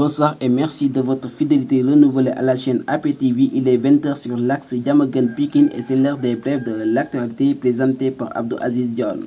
Bonsoir et merci de votre fidélité renouvelée à la chaîne APTV. Il est 20h sur l'axe Diamaguène-Pikine et c'est l'heure des brèves de l'actualité présentée par Abdou Aziz Dione.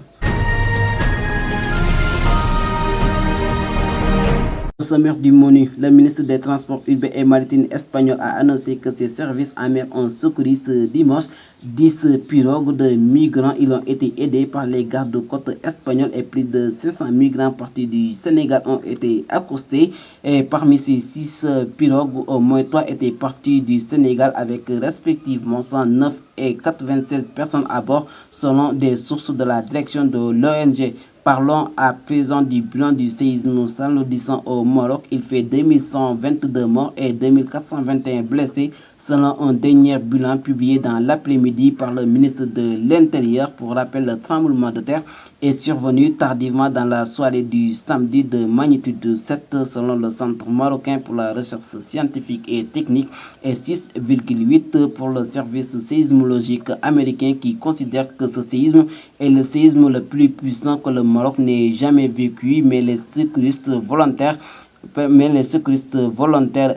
Au sommaire du menu, le ministre des Transports urbains et maritimes espagnol a annoncé que ses services en mer ont secouru ce dimanche 10 pirogues de migrants. Ils ont été aidés par les gardes-côtes espagnols et plus de 500 migrants partis du Sénégal ont été accostés. Et parmi ces 6 pirogues, au moins 3 étaient partis du Sénégal avec respectivement 109 et 96 personnes à bord selon des sources de la direction de l'ONG. Parlons à présent du bilan du séisme salodissant au Maroc. Il fait 2122 morts et 2421 blessés selon un dernier bilan publié dans l'après-midi par le ministre de l'Intérieur. Pour rappel, le tremblement de terre est survenu tardivement dans la soirée du samedi de magnitude 7 selon le Centre marocain pour la recherche scientifique et technique et 6,8 pour le service séismologique américain qui considère que ce séisme est le séisme le plus puissant que le Maroc n'ait jamais vécu, mais les secouristes volontaires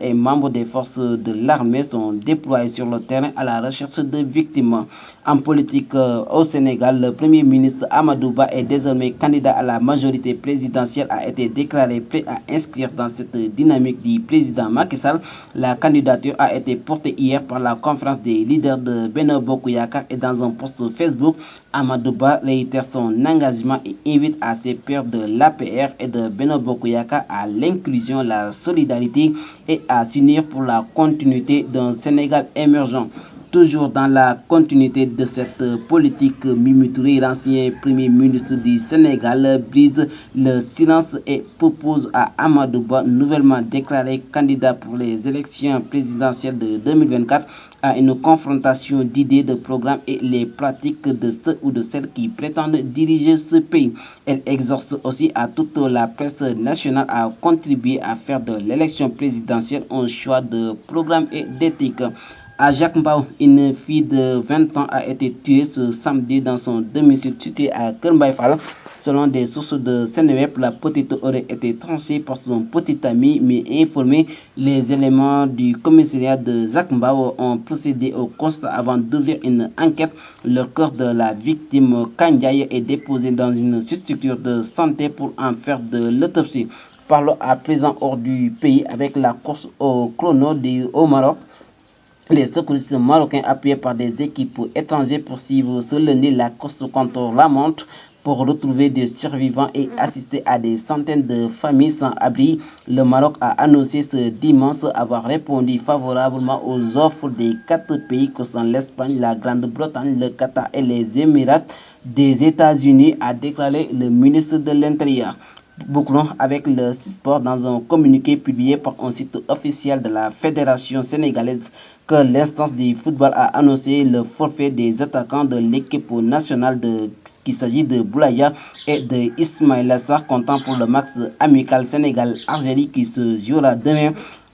et membres des forces de l'armée sont déployés sur le terrain à la recherche de victimes. En politique au Sénégal, le Premier ministre Amadou Ba est désormais candidat à la majorité présidentielle, a été déclaré prêt à inscrire dans cette dynamique du président Macky Sall. La candidature a été portée hier par la conférence des leaders de Benno Bokk Yakaar et dans un post Facebook, Amadou Ba réitère son engagement et invite à ses pairs de l'APR et de Benno Bokk Yakaar à l'inclusion, la solidarité et à s'unir pour la continuité d'un Sénégal émergent. Toujours dans la continuité de cette politique, Mimi Touré, l'ancien premier ministre du Sénégal, brise le silence et propose à Amadou Ba, nouvellement déclaré candidat pour les élections présidentielles de 2024, à une confrontation d'idées, de programmes et les pratiques de ceux ou de celles qui prétendent diriger ce pays. Elle exhorte aussi à toute la presse nationale à contribuer à faire de l'élection présidentielle un choix de programme et d'éthique. À Jacques Mbao, une fille de 20 ans a été tuée ce samedi dans son domicile situé à Kër Mbaye Fall. Selon des sources de Seneweb, la petite aurait été tranchée par son petit ami, mais informé, les éléments du commissariat de Jacques Mbao ont procédé au constat avant d'ouvrir une enquête. Le corps de la victime, Kandiaye, est déposé dans une structure de santé pour en faire de l'autopsie. Parlons à présent hors du pays avec la course au chrono au Maroc. Les secouristes marocains appuyés par des équipes étrangères poursuivent ce lundi la course contre la montre pour retrouver des survivants et assister à des centaines de familles sans abri. Le Maroc a annoncé ce dimanche avoir répondu favorablement aux offres des 4 pays que sont l'Espagne, la Grande-Bretagne, le Qatar et les Émirats des États-Unis, a déclaré le ministre de l'Intérieur. Bouclons avec le sport dans un communiqué publié par un site officiel de la Fédération sénégalaise que l'instance du football a annoncé le forfait des attaquants de l'équipe nationale qu'il s'agit de Boulaya et de Ismaïla Sarr comptant pour le match amical Sénégal-Algérie qui se jouera demain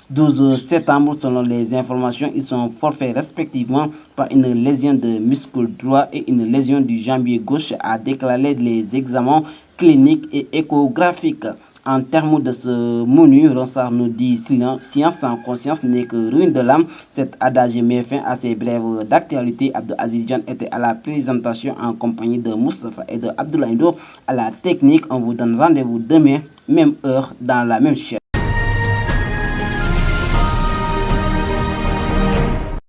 12 septembre. Selon les informations, ils sont forfaits respectivement par une lésion de muscle droit et une lésion du jambier gauche, a déclaré les examens cliniques et échographiques. En termes de ce menu, Ronsard nous dit science sans conscience n'est que ruine de l'âme. Cet adage met fin à ces brèves d'actualité. Abdou Aziz Dione était à la présentation en compagnie de Moustapha et de Abdoulaye Ndo à la technique. On vous donne rendez-vous demain, même heure, dans la même chaîne.